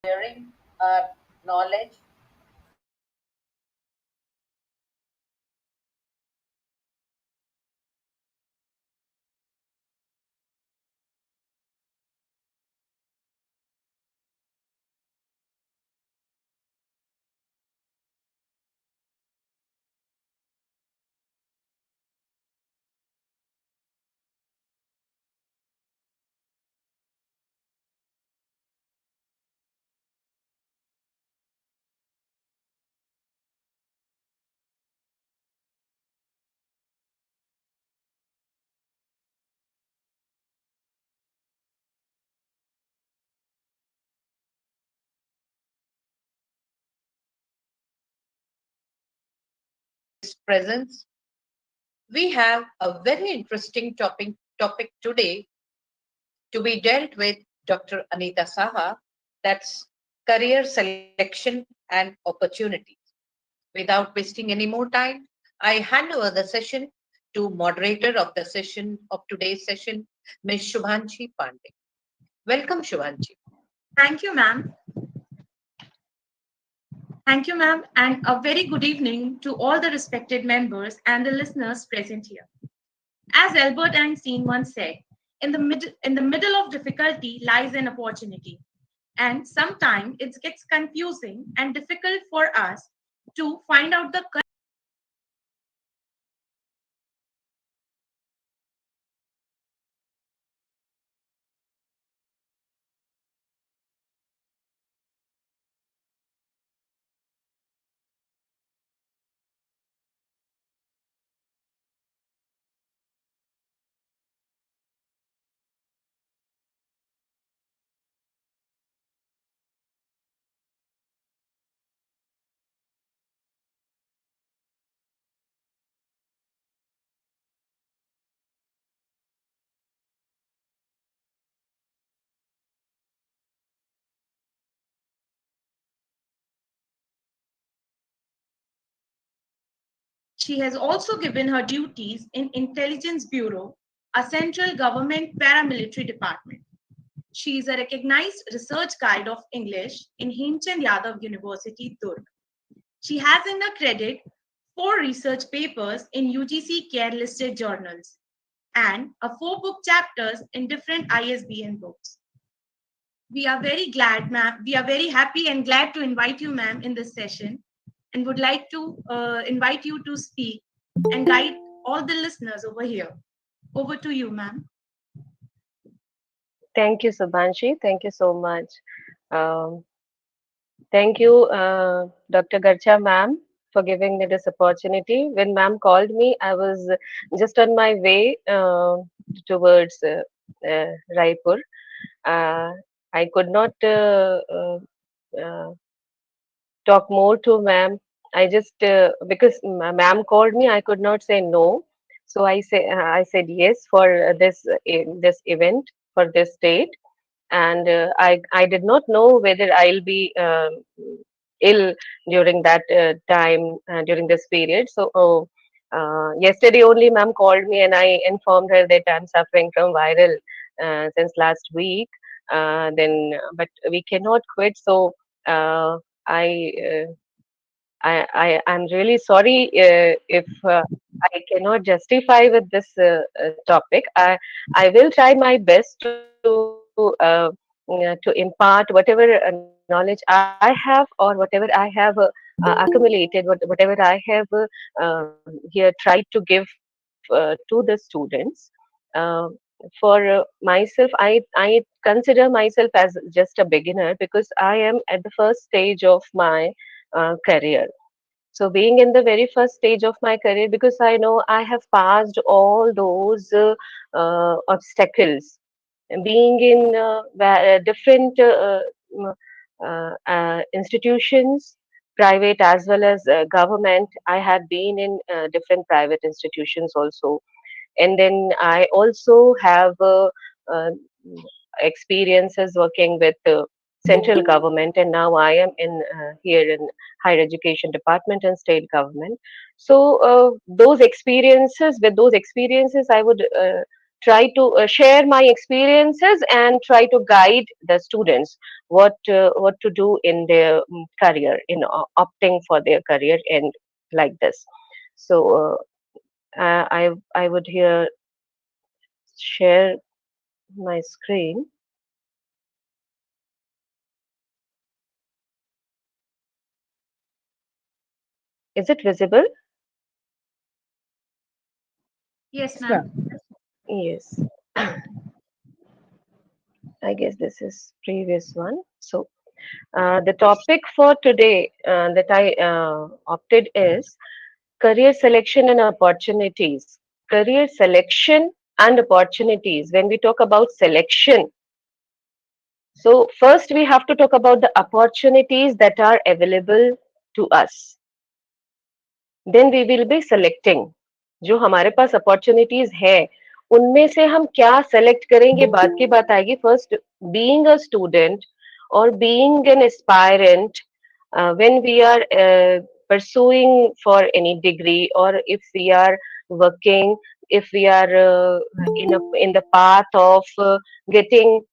sharing our knowledge his presence. We have a very interesting topic today to be dealt with Dr. Anita Saha. That's career selection and opportunities. Without wasting any more time, I hand over the session to moderator of the session of today's session, Ms. Shubhanshi Pandey. Welcome, Shubhanshi. Thank you, ma'am. Thank you, ma'am, and a very good evening to all the respected members and the listeners present here. As Albert Einstein once said, in the middle of difficulty lies an opportunity. And sometimes it gets confusing and difficult for us to find out the She has also given her duties in Intelligence Bureau, a central government paramilitary department. She is a recognized research guide of English in Hemchand Yadav University, Durg. She has in her credit 4 research papers in UGC care listed journals and a 4 book chapters in different ISBN books. We are very glad, ma'am. We are very happy and glad to invite you, ma'am, in this session and would like to invite you to speak and guide all the listeners over here. Over to you, ma'am. Thank you, Subhanshi. Thank you so much. Um, Thank you, Dr. Garcha ma'am, for giving me this opportunity. When ma'am called me, I was just on my way towards Raipur. Uh, I could not uh, talk more to ma'am. I just because ma'am called me, I could not say no. So I said yes for this event for this date, and I did not know whether I'll be ill during that time during this period. So yesterday only, ma'am called me and I informed her that I'm suffering from viral since last week. But we cannot quit. So uh, I. I'm really sorry if I cannot justify with this topic. I will try my best to impart whatever knowledge I have or whatever I have accumulated, whatever I have here tried to give to the students. Uh, for myself, I consider myself as just a beginner because I am at the first stage of my career. So, being in the very first stage of my career, because I know I have passed all those obstacles, being in different institutions, private as well as government. I have been in different private institutions also, and then I also have uh, experiences working with central government, and now I am in here in higher education department and state government. So those experiences, I would try to share my experiences and try to guide the students what to do in their career, in opting for their career and like this. So I would here share my screen. Is it visible? Yes, Yeah. ma'am. Yes. I guess this is previous one. So the topic for today that I opted is career selection and opportunities. Career selection and opportunities. When we talk about selection, so first we have to talk about the opportunities that are available to us. Then we will be selecting. जो हमारे पास opportunities है उनमें से हम क्या select करेंगे, बात की बात आएगी. First, being a student or being an aspirant, when we are pursuing for any degree, or if we are working, if we are in the path of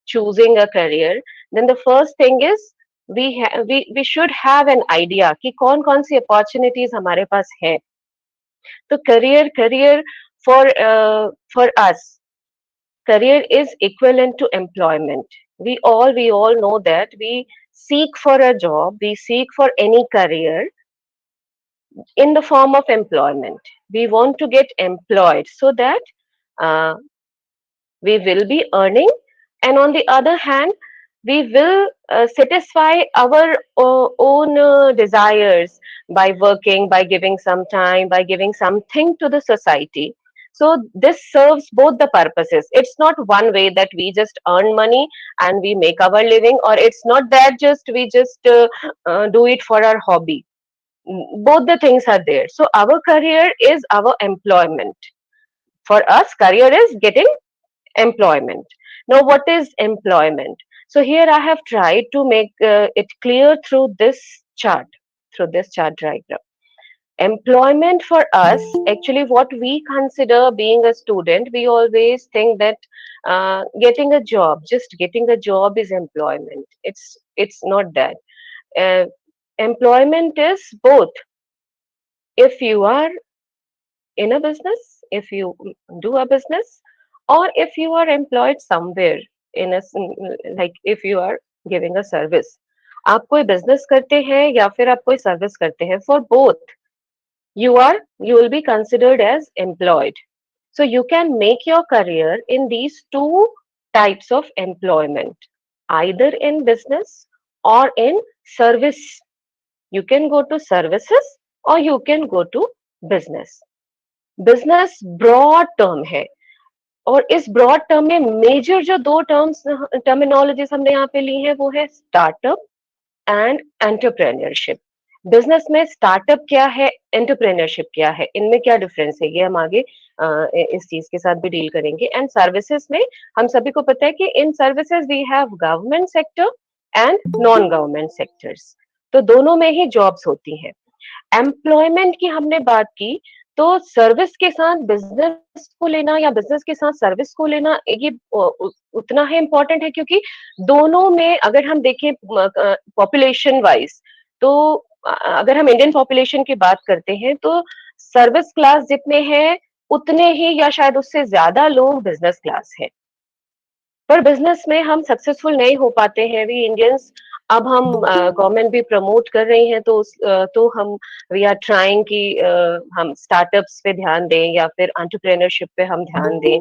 choosing a career, then the first thing is we should have an idea कि कौन कौन सी opportunities हमारे पास है. तो career for us, career is equivalent to employment. We all know that we seek for a job, we seek for any career in the form of employment. We want to get employed so that uh, we will be earning, and on the other hand we will satisfy our own desires by working, by giving some time, by giving something to the society. So this serves both the purposes. It's not one way that we just earn money and we make our living, or it's not that just we just do it for our hobby. Both the things are there. So our career is our employment. For us, career is getting employment. Now, what is employment? So here I have tried to make it clear through this chart diagram. Employment for us, actually, what we consider being a student, we always think that just getting a job is employment. It's not that. Uh, Employment is both. If you are in a business, if you do a business, or if you are employed somewhere like if you are giving a service. आप कोई business करते हैं या फिर आप कोई service करते हैं, for both you will be considered as employed. So you can make your career in these two types of employment, either in business or in service. You can go to services or you can go to business. Business broad term है, और इस broad term में major जो दो terminologies हमने यहाँ पे ली है वो है स्टार्टअप एंड एंटरप्रेन्योरशिप. बिजनेस में स्टार्टअप क्या है, एंटरप्रेन्योरशिप क्या है, इनमें क्या डिफरेंस है, ये हम आगे इस चीज के साथ भी डील करेंगे. एंड सर्विसेज में हम सभी को पता है कि in services we have government sector and non government sectors. तो दोनों में ही जॉब्स होती हैं. एम्प्लॉयमेंट की हमने बात की, तो सर्विस के साथ बिजनेस को लेना या बिजनेस के साथ सर्विस को लेना ये उतना ही इम्पोर्टेंट है, क्योंकि दोनों में अगर हम देखें पॉपुलेशन वाइज, तो अगर हम इंडियन पॉपुलेशन की बात करते हैं तो सर्विस क्लास जितने हैं उतने ही या शायद उससे ज्यादा लोग बिजनेस क्लास हैं. पर बिजनेस में हम सक्सेसफुल नहीं हो पाते हैं वी इंडियंस. अब हम गवर्नमेंट भी प्रमोट कर रही है, तो हम वी आर ट्राइंग कि हम स्टार्टअप्स पे ध्यान दें या फिर एंटरप्रेन्योरशिप पे हम ध्यान दें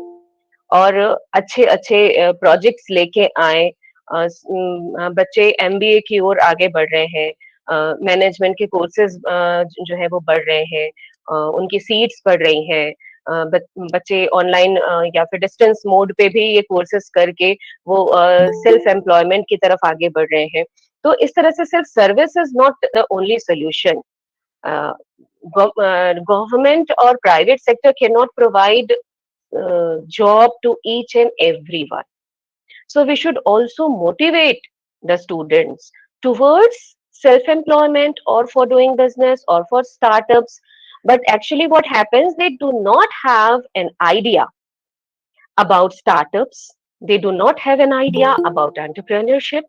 और अच्छे अच्छे प्रोजेक्ट्स लेके आए. बच्चे एमबीए की ओर आगे बढ़ रहे हैं, मैनेजमेंट के कोर्सेज जो है वो बढ़ रहे हैं, उनकी सीट्स बढ़ रही हैं. बच्चे ऑनलाइन या फिर डिस्टेंस मोड पे भी ये कोर्सेज करके वो सेल्फ एम्प्लॉयमेंट की तरफ आगे बढ़ रहे हैं. तो इस तरह से सिर्फ service is not the only solution. Government और private sector can not provide job to each and everyone. So we should also motivate the students towards self-employment or for doing business or for startups. But actually what happens, they do not have an idea about startups. They do not have an idea about entrepreneurship.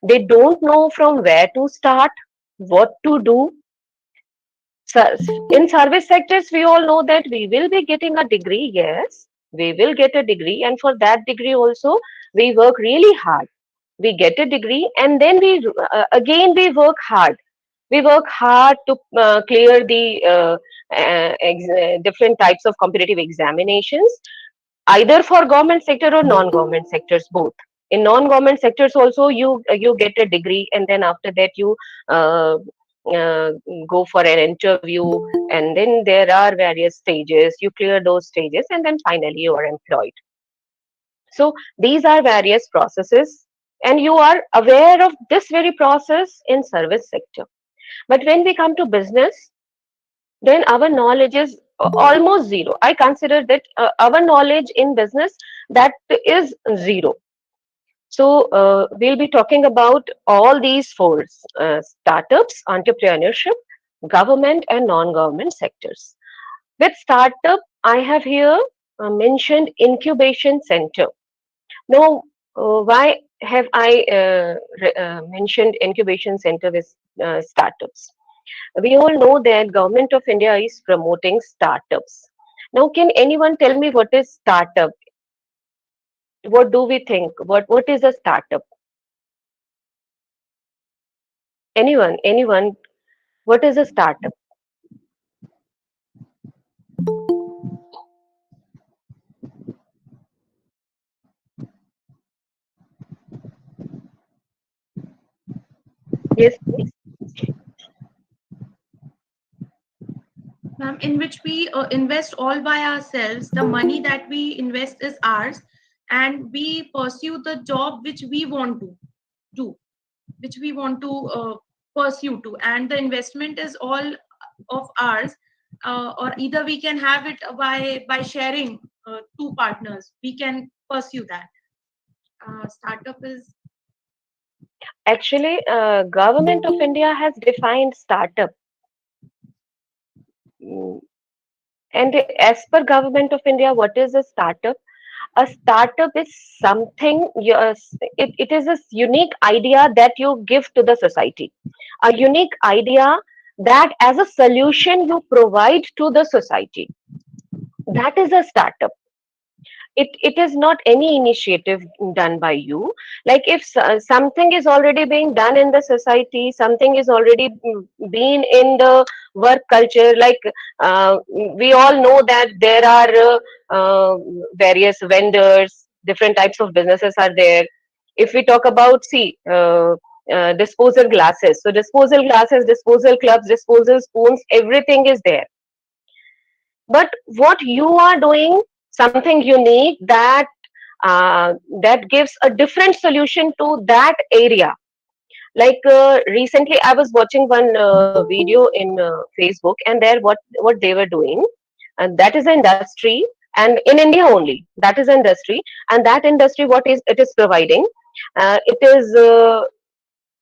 They don't know from where to start, what to do. So, in service sectors, we all know that we will be getting a degree. Yes, we will get a degree, and for that degree also, we work really hard. We get a degree, and then we again we work hard. We work hard to clear the different types of competitive examinations, either for government sector or non-government sectors, both. In non-government sectors also, you get a degree, and then after that you uh, uh, go for an interview, and then there are various stages. You clear those stages, and then finally you are employed. So these are various processes, and you are aware of this very process in service sector. But when we come to business, then our knowledge is almost zero. I consider that our knowledge in business, that is zero. So we'll be talking about all these four: startups, entrepreneurship, government, and non-government sectors. With startup, I have here mentioned incubation center. Now, why have I mentioned incubation center with startups? We all know that government of India is promoting startups. Now, can anyone tell me what is startup? What do we think? What is a startup? Anyone? Anyone? What is a startup? Yes, please. Ma'am, in which we invest all by ourselves. The money that we invest is ours, and we pursue the job which we want to do, which we want to pursue to, and the investment is all of ours. Or either we can have it by sharing two partners. We can pursue that. Startup is Actually, government of India has defined startup. Mm, and as per government of India, what is a startup? A startup is something, yes, it is a unique idea that you give to the society, a unique idea that as a solution you provide to the society. That is a startup. It is not any initiative done by you. Like if something is already being done in the society, something is already been in the work culture, like we all know that there are various vendors, different types of businesses are there. If we talk about, see, disposal glasses, so disposal glasses, disposal clubs, disposal spoons, everything is there. But what you are doing, something unique, that gives a different solution to that area. Like recently I was watching one video in Facebook, and there what they were doing, and that is an industry, and in India only, that is an industry. And that industry, what is it is providing, it is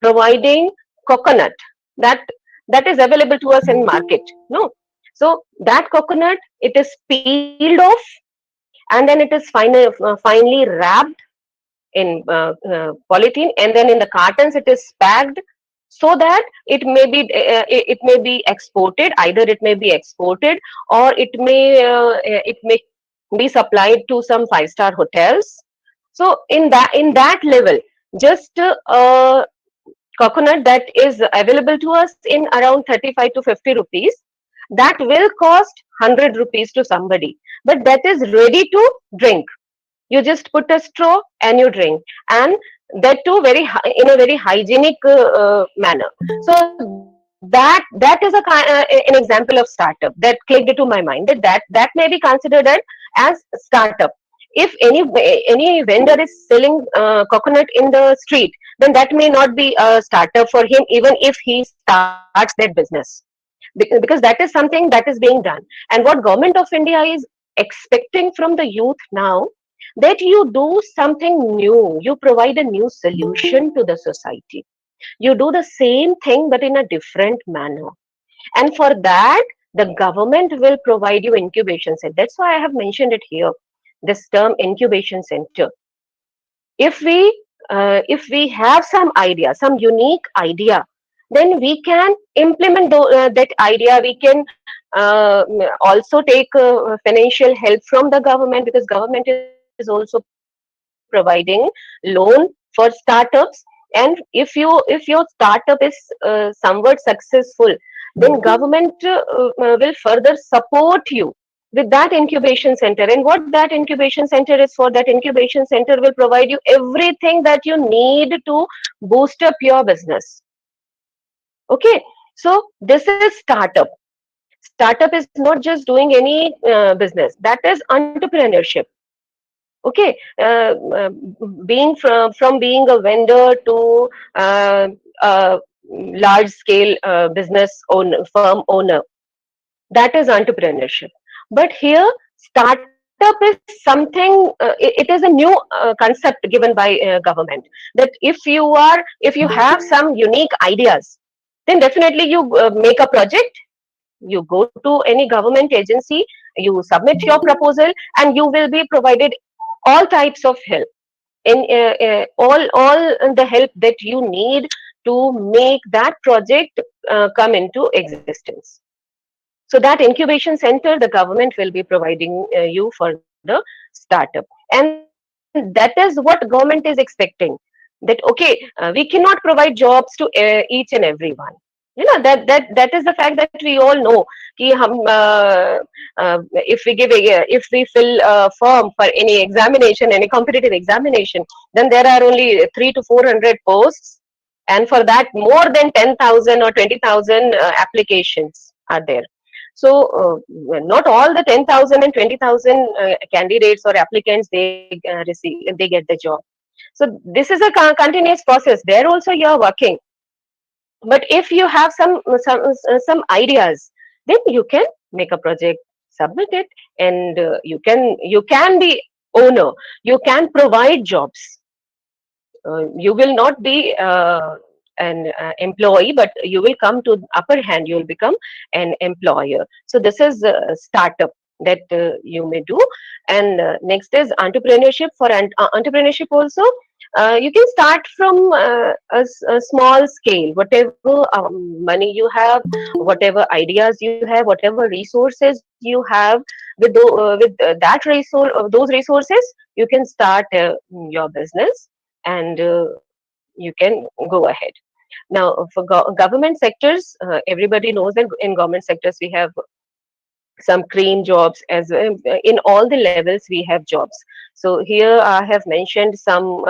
providing coconut, that that is available to us in market, no? So that coconut, it is peeled off, and then it is finally wrapped in polythene, and then in the cartons it is packed, so that it may be exported. Either it may be exported, or it may be supplied to some five-star hotels. So in that level, just coconut that is available to us in around 35 to 50 rupees, that will cost 100 rupees to somebody, but that is ready to drink. You just put a straw and you drink, and that too in a very hygienic manner. So that is an example of startup that clicked into my mind, that may be considered as startup. If any vendor is selling coconut in the street, then that may not be a startup for him, even if he starts that business. Because that is something that is being done. And what government of India is expecting from the youth now, that you do something new, you provide a new solution to the society, you do the same thing but in a different manner. And for that, the government will provide you incubation center. That's why I have mentioned it here. this term incubation center. If we have some idea, some unique idea, then we can implement that idea. We can also take financial help from the government, because government is also providing loan for startups. And if your startup is somewhat successful, then government will further support you with that incubation center. And what that incubation center is for, that incubation center will provide you everything that you need to boost up your business. Okay, so this is startup. Startup is not just doing any business, that is entrepreneurship. Okay, being from being a vendor to a large scale business owner, firm owner, that is entrepreneurship. But here, startup is something, it is a new concept given by government, that if you have some unique ideas, then definitely you make a project, you go to any government agency, you submit your proposal, and you will be provided all types of help, in all the help that you need to make that project come into existence. So that incubation center, the government will be providing you for the startup. And that is what government is expecting. That, okay, we cannot provide jobs to each and everyone. That is the fact that we all know. कि if we if we fill a form for any examination, any competitive examination, then there are only 300 to 400 posts, and for that more than 10,000 or 20,000 applications are there. So not all the 10,000 and 20,000 candidates or applicants, they get the job. So this is a continuous process. There also you are working. But if you have some ideas, then you can make a project, submit it, and you can be owner. You can provide jobs. You will not be an employee, but you will come to upper hand. You will become an employer. So this is a startup that you may do. And next is entrepreneurship. For entrepreneurship also, you can start from a small scale. Whatever money you have, whatever ideas you have, whatever resources you have, with that resource, those resources, you can start your business, and you can go ahead. Now, for government sectors, everybody knows that in government sectors we have some cream jobs, as in all the levels we have jobs. So here I have mentioned some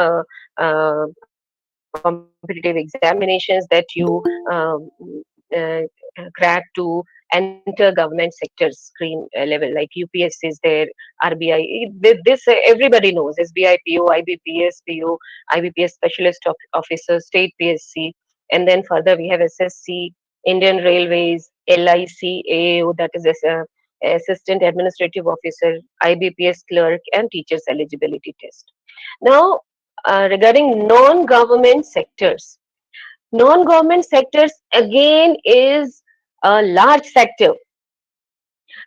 competitive examinations that you uh, crack to enter government sectors cream level, like UPSC is there, RBI. This everybody knows: SBI PO, IBPS PO, IBPS Specialist Officer, State PSC, and then further we have SSC, Indian Railways, LIC, AAO, that is Assistant Administrative Officer, IBPS Clerk, and Teachers Eligibility Test. Now, regarding non-government sectors, non-government sectors again is a large sector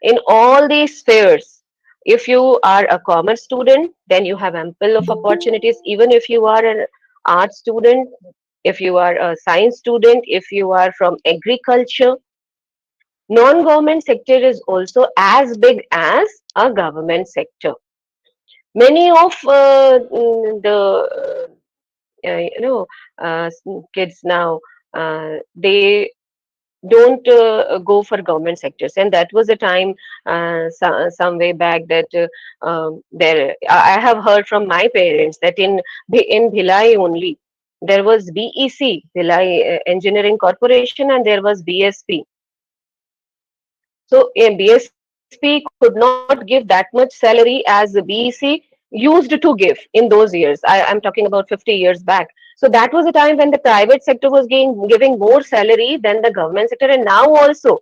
in all these spheres. If you are a commerce student, then you have ample of opportunities. Even if you are an art student, if you are a science student, if you are from agriculture, non-government sector is also as big as a government sector. Many of the you know kids now, they don't go for government sectors, and that was a time some way back that there I have heard from my parents that in Bhilai only there was BEC, Bhilai Engineering Corporation, and there was BSP. So a BSP could not give that much salary as the BEC used to give in those years. I'm talking about 50 years back. So that was a time when the private sector was giving more salary than the government sector, and now also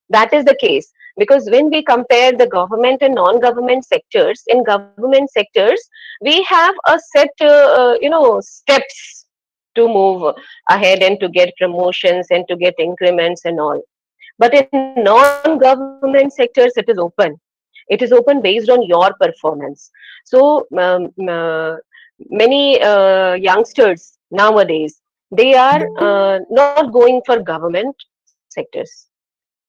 that is the case. Because when we compare the government and non-government sectors, in government sectors, we have a set, steps to move ahead and to get promotions and to get increments and all. But in non-government sectors, it is open. It is open based on your performance. So many youngsters nowadays, they are not going for government sectors.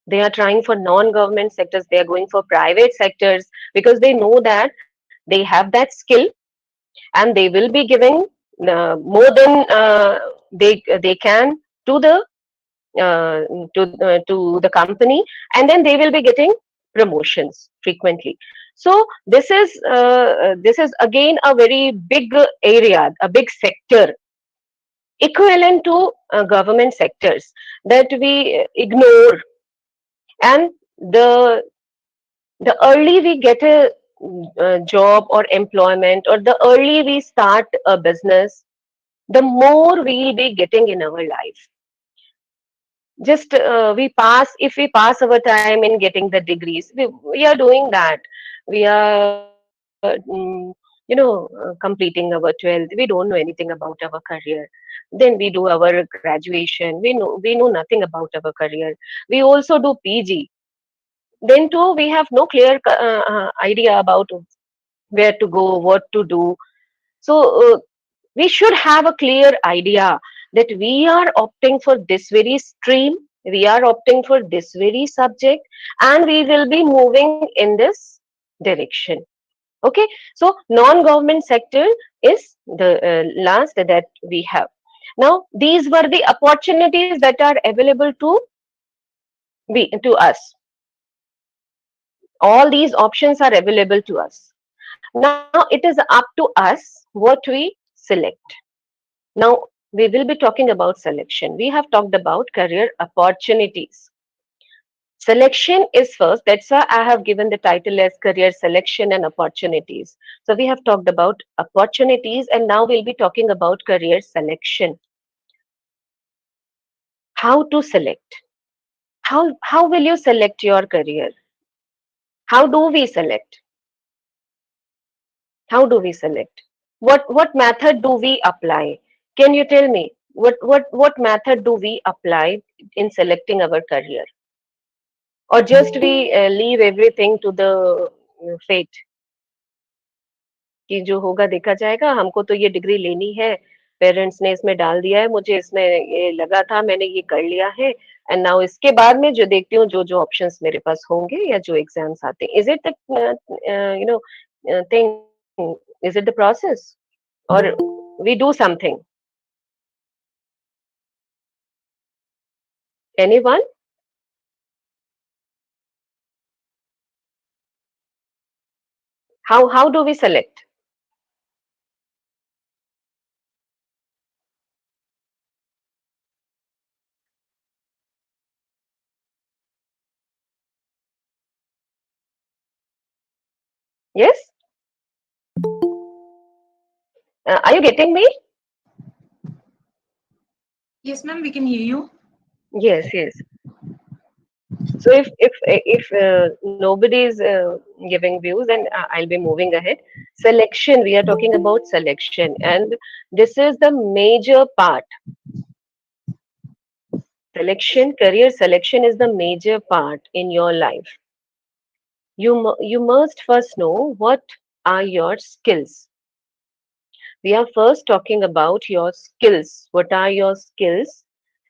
They are trying for non-government sectors. They are going for private sectors because they know that they have that skill and they will be giving more than they can to the to the company, and then they will be getting promotions frequently. So this is again a very big area, a big sector, equivalent to government sectors, that we ignore. And the the early we get a job or employment, or the early we start a business, the more we'll be getting in our life. Just we pass, if we pass our time in getting the degrees, we are doing that. We are completing our 12th, we don't know anything about our career. Then we do our graduation, we know nothing about our career. We also do PG. Then too we have no clear idea about where to go, what to do. So we should have a clear idea that we are opting for this very stream, we are opting for this very subject, and we will be moving in this direction. Okay, so non-government sector is the last that we have. Now these were the opportunities that are available to us. All these options are available to us. Now it is up to us what we select. Now, we will be talking about selection. We have talked about career opportunities. Selection is first. That's why I have given the title as career selection and opportunities. So, we have talked about opportunities, and now we'll be talking about career selection. How to select? How will you select your career? How do we select? How do we select? What method do we apply? Can you tell me what method do we apply in selecting our career? Or just we leave everything to the fate, कि जो होगा देखा जाएगा, हमको तो ये degree लेनी है, पेरेंट्स ने इसमें डाल दिया है, मुझे इसमें ये लगा था, मैंने ये कर लिया है, एंड नाउ इसके बाद में जो देखती हूँ, जो जो ऑप्शंस मेरे पास होंगे या जो एग्जाम्स आते हैं, is it the thing, is it the process, or we do something? Anyone? How do we select? Yes? Are you getting me? Yes, ma'am, we can hear you. Yes, yes. So if nobody is giving views, then I'll be moving ahead. Selection. We are talking about selection, and this is the major part. Selection, career selection is the major part in your life. You must first know what are your skills. We are first talking about your skills. What are your skills?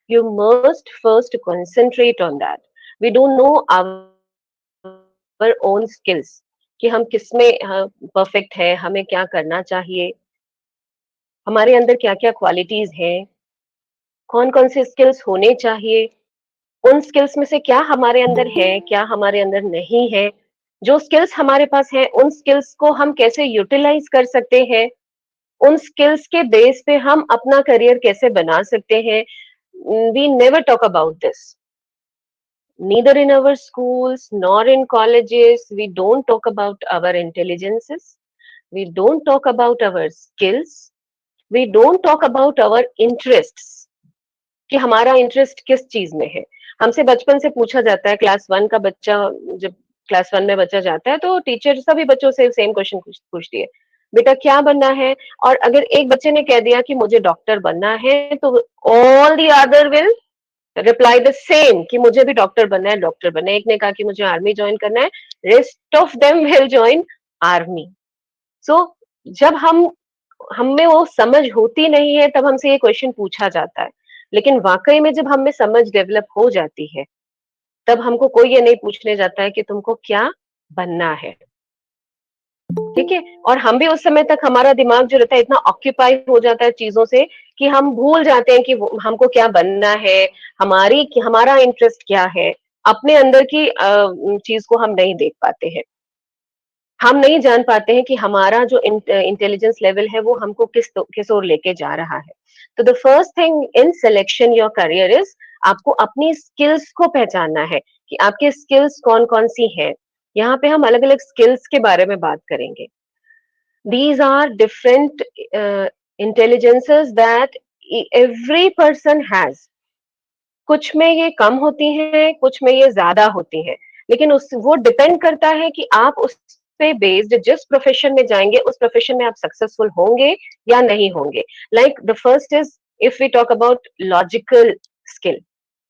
You must first concentrate on that. We don't know our own skills, कि हम किसमें perfect है, हमें क्या करना चाहिए, हमारे अंदर क्या क्या क्वालिटीज हैं, कौन कौन से स्किल्स होने चाहिए, उन स्किल्स में से क्या हमारे अंदर है, क्या हमारे अंदर नहीं है, जो स्किल्स हमारे पास है उन स्किल्स को हम कैसे यूटिलाइज कर सकते हैं, उन स्किल्स के बेस पे हम अपना करियर कैसे बना सकते हैं. We never talk about this. Neither in our schools nor in colleges. We don't talk about our intelligences. We don't talk about our skills. We don't talk about our interests. कि हमारा interest किस चीज में है. हमसे बचपन से पूछा जाता है, क्लास वन का बच्चा, जब क्लास वन में बच्चा जाता है तो टीचर सभी बच्चों से सेम क्वेश्चन पूछती है, बेटा क्या बनना है. और अगर एक बच्चे ने कह दिया कि मुझे डॉक्टर बनना है, तो all the other will reply the same कि मुझे भी डॉक्टर बनना है, डॉक्टर बनना है। एक ने कहा कि मुझे आर्मी ज्वाइन करना है, rest of them will join army. So जब हम में वो समझ होती नहीं है तब हमसे ये क्वेश्चन पूछा जाता है, लेकिन वाकई में जब हम में समझ डेवलप हो जाती है तब हमको कोई ये नहीं पूछने जाता है कि तुमको क्या बनना है। ठीक है, और हम भी उस समय तक हमारा दिमाग जो रहता है इतना ऑक्यूपाई हो जाता है चीजों से कि हम भूल जाते हैं कि हमको क्या बनना है, हमारा इंटरेस्ट क्या है। अपने अंदर की चीज को हम नहीं देख पाते हैं, हम नहीं जान पाते हैं कि हमारा जो इंटेलिजेंस लेवल है वो हमको किस ओर लेके जा रहा है। तो the first thing in selection your career is, आपको अपनी स्किल्स को पहचानना है कि आपके स्किल्स कौन कौन सी हैं। यहाँ पे हम अलग अलग स्किल्स के बारे में बात करेंगे। These are different intelligences that every person has. कुछ में ये कम होती हैं, कुछ में ये ज्यादा होती हैं, लेकिन उस वो डिपेंड करता है कि आप उस पे बेस्ड जिस प्रोफेशन में जाएंगे उस प्रोफेशन में आप सक्सेसफुल होंगे या नहीं होंगे। Like the first is, if we talk about logical skill,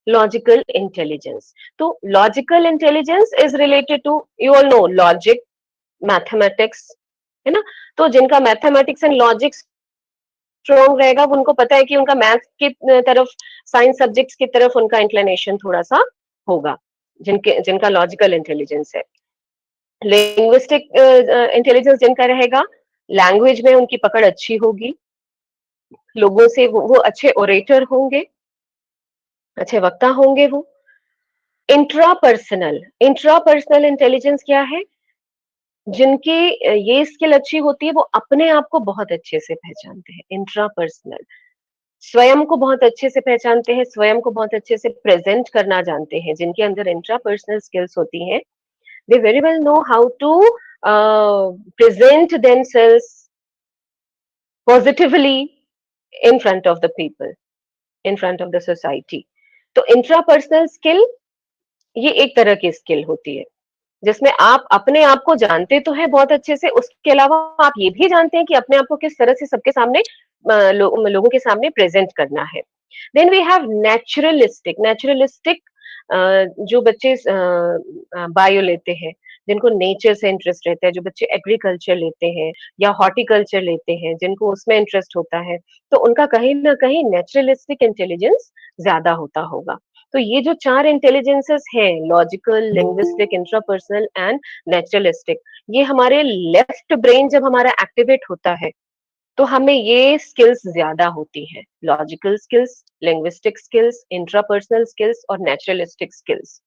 logical intelligence. तो logical intelligence is related to, you all know, logic, mathematics, है ना। तो जिनका मैथमेटिक्स एंड लॉजिक स्ट्रॉन्ग रहेगा, वो उनको पता है कि उनका मैथ्स की तरफ, साइंस सब्जेक्ट्स की तरफ उनका इंक्लिनेशन थोड़ा सा होगा, जिनका लॉजिकल इंटेलिजेंस है। लिंग्विस्टिक इंटेलिजेंस जिनका रहेगा, लैंग्वेज में उनकी पकड़ अच्छी होगी, लोगों से वो अच्छे ओरेटर होंगे, अच्छे वक्ता होंगे वो। इंट्रापर्सनल इंटेलिजेंस क्या है? जिनकी ये स्किल अच्छी होती है, वो अपने आप को बहुत अच्छे से पहचानते हैं। इंट्रापर्सनल, स्वयं को बहुत अच्छे से पहचानते हैं, स्वयं को बहुत अच्छे से प्रेजेंट करना जानते हैं। जिनके अंदर इंट्रापर्सनल स्किल्स होती हैं, they very well know how to present themselves positively in front of the people, in front of the society. तो इंट्रापर्सनल स्किल ये एक तरह की स्किल होती है जिसमें आप अपने आप को जानते तो हैं बहुत अच्छे से, उसके अलावा आप ये भी जानते हैं कि अपने आप को किस तरह से सबके सामने, लोगों के सामने प्रेजेंट करना है। देन वी हैव नेचुरलिस्टिक, जो बच्चे बायो लेते हैं, जिनको नेचर से इंटरेस्ट रहता है, जो बच्चे एग्रीकल्चर लेते हैं या हॉर्टिकल्चर लेते हैं, जिनको उसमें इंटरेस्ट होता है, तो उनका कहीं ना कहीं नेचुरलिस्टिक इंटेलिजेंस ज्यादा होता होगा। तो ये जो चार इंटेलिजेंसेस हैं, logical, linguistic, intrapersonal and naturalistic, ये हमारे लेफ्ट ब्रेन जब हमारा एक्टिवेट होता है तो हमें ये स्किल्स ज्यादा होती हैं। Logical skills, linguistic skills, intrapersonal skills और नेचुरलिस्टिक स्किल्स।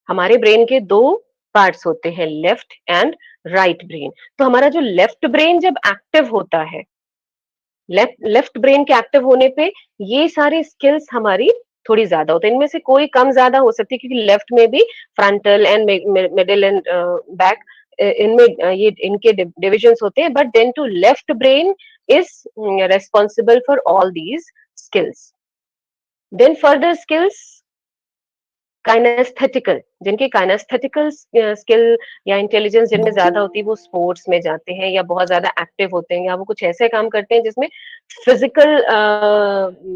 हमारे ब्रेन के दो पार्ट्स होते हैं, लेफ्ट एंड राइट ब्रेन। तो हमारा जो लेफ्ट ब्रेन जब एक्टिव होता है, लेफ्ट ब्रेन के एक्टिव होने पे ये सारी स्किल्स हमारी थोड़ी ज्यादा होती है। इनमें से कोई कम ज्यादा हो सकती है, क्योंकि लेफ्ट में भी frontal and middle and back, इनमें ये इनके डिविजन्स होते हैं, but then to left brain is responsible for all these skills. Then further skills, kinesthetical, जिनके काइनेस्थेटिकल स्किल या इंटेलिजेंस जिनमें ज्यादा होती है, वो स्पोर्ट्स में जाते हैं या बहुत ज्यादा एक्टिव होते हैं, या वो कुछ ऐसे काम करते हैं जिसमें फिजिकल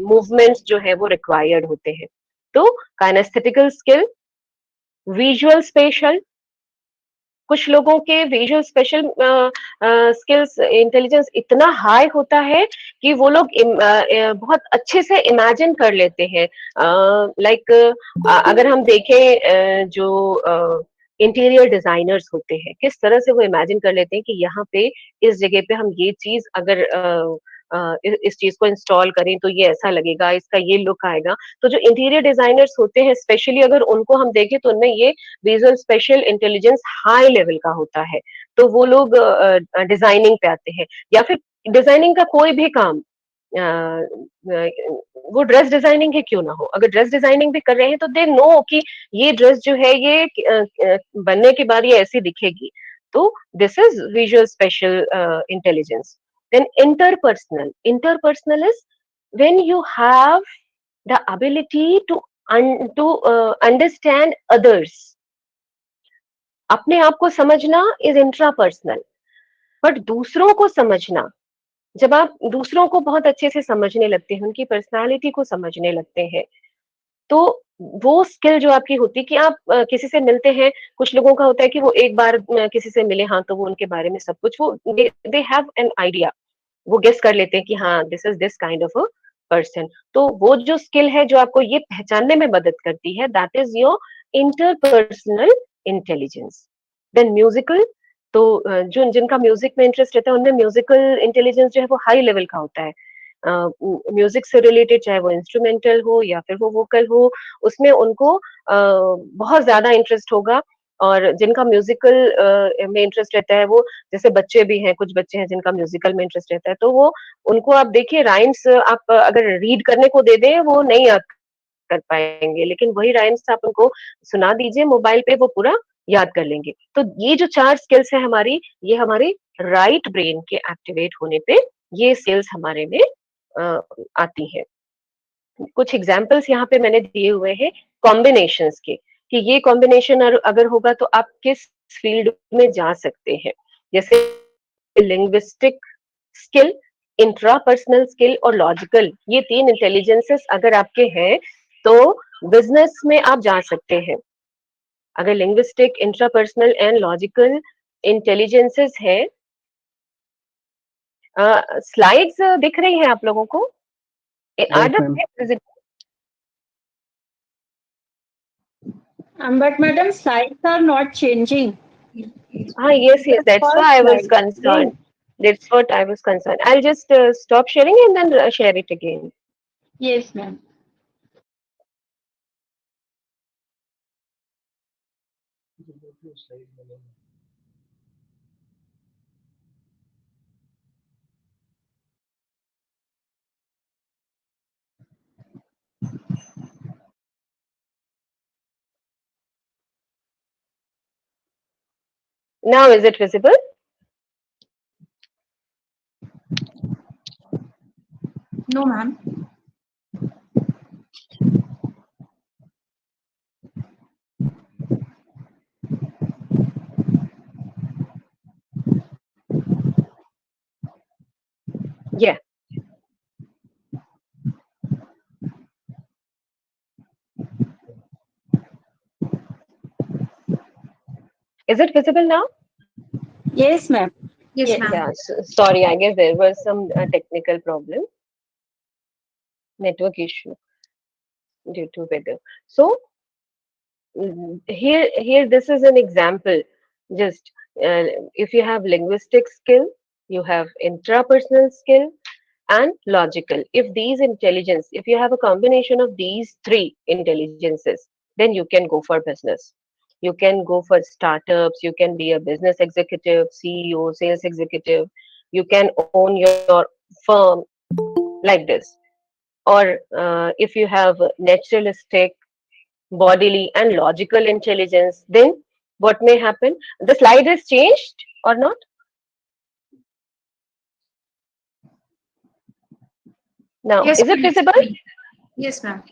मूवमेंट्स जो है वो रिक्वायर्ड होते हैं। तो काइनेस्थेटिकल स्किल, विजुअल स्पेशल, कुछ लोगों के विजुअल स्पेशल स्किल्स इंटेलिजेंस इतना हाई होता है कि वो लोग बहुत अच्छे से इमेजिन कर लेते हैं। लाइक अगर हम देखें, जो इंटीरियर डिजाइनर्स होते हैं, किस तरह से वो इमेजिन कर लेते हैं कि यहाँ पे इस जगह पे हम ये चीज अगर इस चीज को इंस्टॉल करें तो ये ऐसा लगेगा, इसका ये लुक आएगा। तो जो इंटीरियर डिजाइनर्स होते हैं, स्पेशली अगर उनको हम देखें तो उनमें ये visual spatial intelligence high level का होता है। तो वो लोग डिजाइनिंग पे आते हैं, या फिर डिजाइनिंग का कोई भी काम, वो ड्रेस डिजाइनिंग ही क्यों ना हो, अगर ड्रेस डिजाइनिंग भी कर रहे हैं तो दे नो कि ये ड्रेस जो है ये बनने के बाद ये ऐसी दिखेगी। तो this is visual spatial intelligence. Then interpersonal is when you have the ability to understand others. अपने आप को समझना इज इंट्रापर्सनल, बट दूसरों को समझना, जब आप दूसरों को बहुत अच्छे से समझने लगते हैं, उनकी पर्सनालिटी को समझने लगते हैं, तो वो स्किल जो आपकी होती है कि आप किसी से मिलते हैं, कुछ लोगों का होता है कि वो एक बार किसी से मिले, हाँ, तो वो उनके बारे में सब कुछ वो दे हैव एन आइडिया, वो गेस कर लेते हैं कि हाँ, this is this kind of a person. तो वो जो स्किल है जो आपको ये पहचानने में मदद करती है, that is your interpersonal intelligence. Then musical, तो जो जिनका म्यूजिक में इंटरेस्ट रहता है उनमें म्यूजिकल इंटेलिजेंस जो है वो हाई लेवल का होता है। म्यूजिक से रिलेटेड, चाहे वो इंस्ट्रूमेंटल हो या फिर वो वोकल हो, उसमें उनको बहुत ज्यादा इंटरेस्ट होगा। और जिनका म्यूजिकल में इंटरेस्ट रहता है, वो जैसे बच्चे भी हैं, कुछ बच्चे हैं जिनका म्यूजिकल में इंटरेस्ट रहता है, तो वो उनको आप देखिए राइम्स आप अगर रीड करने को दे दें वो नहीं याद कर पाएंगे, लेकिन वही राइम्स आप उनको सुना दीजिए मोबाइल पे, वो पूरा याद कर लेंगे। तो ये जो चार स्किल्स है हमारी, ये हमारे राइट ब्रेन के एक्टिवेट होने पे ये स्किल्स हमारे में आती हैं। कुछ एग्जाम्पल्स यहाँ पे मैंने दिए हुए हैं कॉम्बिनेशंस के, कि ये कॉम्बिनेशन अगर होगा तो आप किस फील्ड में जा सकते हैं। जैसे लिंग्विस्टिक स्किल, इंट्रापर्सनल स्किल और लॉजिकल, ये तीन इंटेलिजेंसेस अगर आपके हैं तो बिजनेस में आप जा सकते हैं। अगर linguistic, intrapersonal and logical intelligences है। स्लाइड्स दिख रही हैं आप लोगों को? Are Right, the ma'am. But madam, slides are not changing. Ah, yes, yes, The that's first why I was slide. concerned. Then, That's what I was concerned. I'll just stop sharing and then share it again. yes, ma'am. Now, is it visible? No, ma'am. Yeah. Is it visible now? Yes, ma'am. Yes, Yes. ma'am. Yeah, sorry, I guess there was some technical problem, network issue due to weather. So, here this is an example. Just if you have linguistic skill, you have intrapersonal skill and logical. If these intelligence, if you have a combination of these three intelligences, then you can go for business. You can go for startups, you can be a business executive, CEO, sales executive, you can own your firm like this. Or if you have naturalistic, bodily and logical intelligence, then what may happen? The slide has changed or not? Now, Yes, is it ma'am. visible? Yes, ma'am.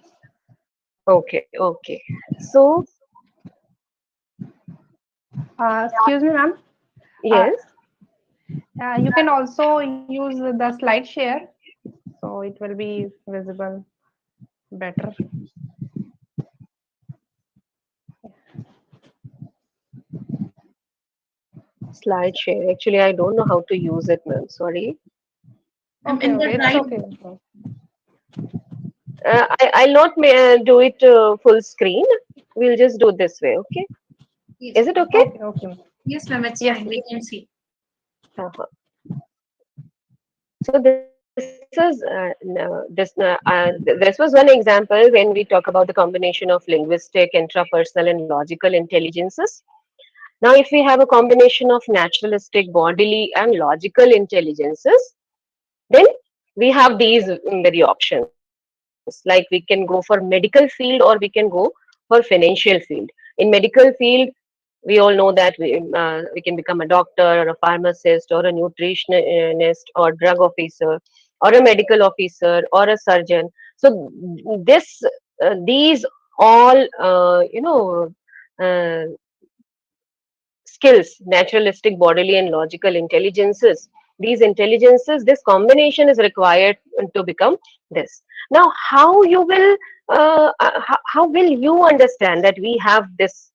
Okay, okay. So, Excuse me, ma'am. Uh, yes. you can also use the slide share, so it will be visible better. Slide share. Actually, I don't know how to use it, ma'am. Sorry. Okay, In the okay, it's right. okay. I'll not do it full screen. We'll just do this way. Okay. Yes, Is it ma'am. okay? Okay, okay, ma'am. Yes, ma'am. It's Yes, fine. yes. We can see. Uh-huh. So this was one example when we talk about the combination of linguistic, intrapersonal, and logical intelligences. Now, if we have a combination of naturalistic, bodily, and logical intelligences, then we have these very options. Like we can go for medical field or we can go for financial field. In medical field, we all know that we can become a doctor or a pharmacist or a nutritionist or drug officer or a medical officer or a surgeon. So this these all uh, skills, naturalistic, bodily, and logical intelligences. these intelligences, this combination is required to become this. Now, how will you understand that we have this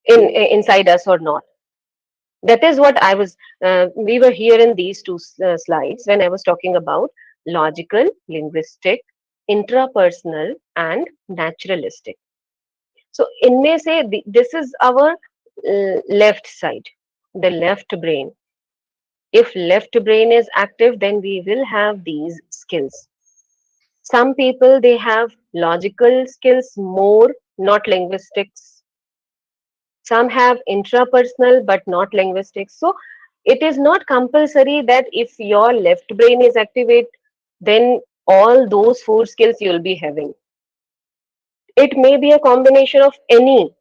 inside us or not? That is what I was. We were here in these two slides when I was talking about logical, linguistic, intrapersonal, and naturalistic. So, इनमें से this is our left side, the left brain. If left brain is active, then we will have these skills. Some people they have logical skills more, not linguistics. Some have intrapersonal but not linguistics. So it is not compulsory that if your left brain is activate, then all those four skills you'll be having. It may be a combination of any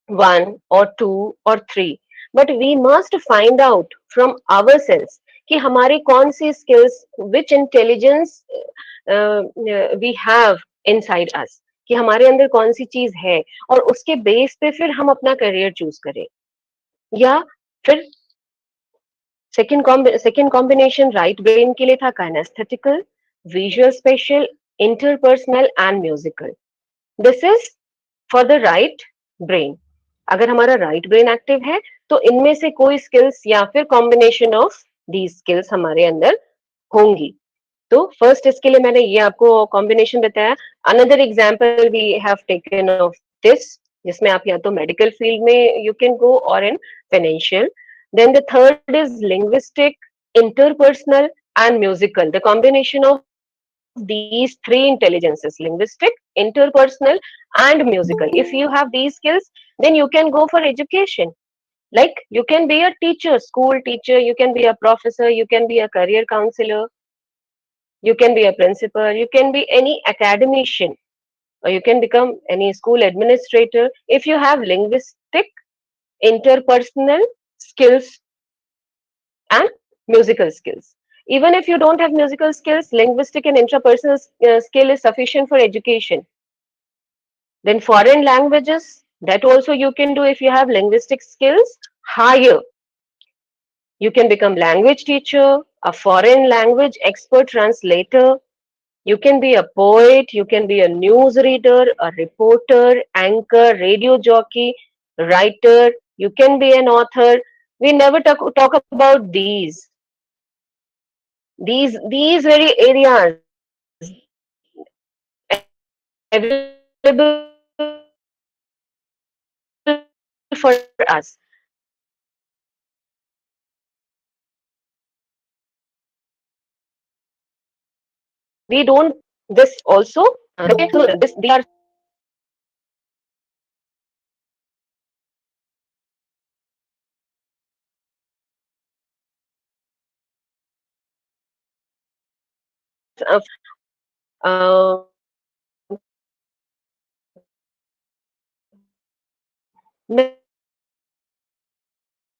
one or two or three, but we must find out from ourselves कि हमारी कौन सी skills, which intelligence we have inside us, कि हमारे अंदर कौन सी चीज है और उसके बेस पे फिर हम अपना करियर चूज करें. या फिर सेकंड कॉम्बिनेशन राइट ब्रेन के लिए था kinesthetical, visual spatial, interpersonal and musical. This is for the right brain. अगर हमारा राइट ब्रेन एक्टिव है तो इनमें से कोई स्किल्स या फिर कॉम्बिनेशन ऑफ दी स्किल्स हमारे अंदर होंगी. तो फर्स्ट इसके लिए मैंने ये आपको कॉम्बिनेशन बताया. Another example we have taken of this, जिसमें आप या तो मेडिकल फील्ड में यू कैन गो और in financial. Then the third is linguistic, interpersonal and musical. The combination of these three intelligences, linguistic, interpersonal, and musical. If you have these skills, then you can go for education. Like you can be a teacher, school teacher, you can be a professor, you can be a career counselor, you can be a principal, you can be any academician, or you can become any school administrator if you have linguistic, interpersonal skills, and musical skills. Even if you don't have musical skills, linguistic and intrapersonal skill is sufficient for education. Then foreign languages, that also you can do if you have linguistic skills higher. You can become language teacher, a foreign language expert translator. You can be a poet, you can be a news reader, a reporter, anchor, radio jockey, writer, you can be an author. We never talk about these very areas available for us. We don't this also. Okay, so this these are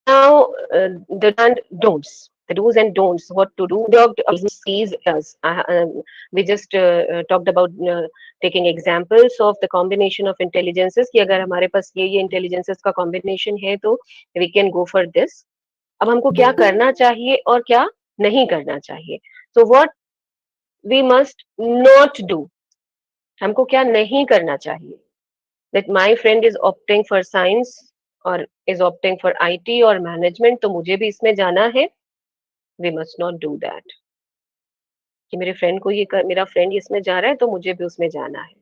now the do's and don'ts, what to do. Sees us. We just talked about taking examples of the combination of intelligences कि अगर हमारे पास ये intelligences का combination है तो we can go for this. अब हमको क्या करना चाहिए और क्या नहीं करना चाहिए. So what we must not do. हमको क्या नहीं करना चाहिए. That my friend is opting for science or is opting for IT or management, तो मुझे भी इसमें जाना है. We must not do that. कि मेरे फ्रेंड को मेरा फ्रेंड इसमें जा रहा है तो मुझे भी उसमें जाना है.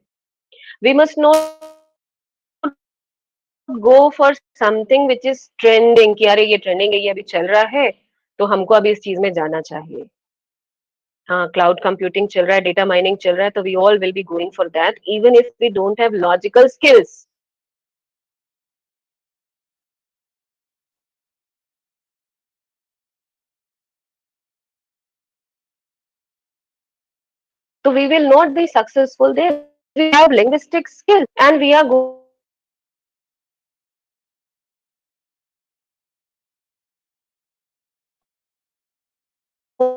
We must not go for something which is trending कि अरे ये ट्रेंडिंग है, ये अभी चल रहा है तो हमको अभी इस चीज में जाना चाहिए. हाँ, क्लाउड कंप्यूटिंग चल रहा है, डेटा माइनिंग चल रहा है, तो we all will be going for that even if we don't have logical skills. So we will not be successful there because we have linguistic skills and we are going for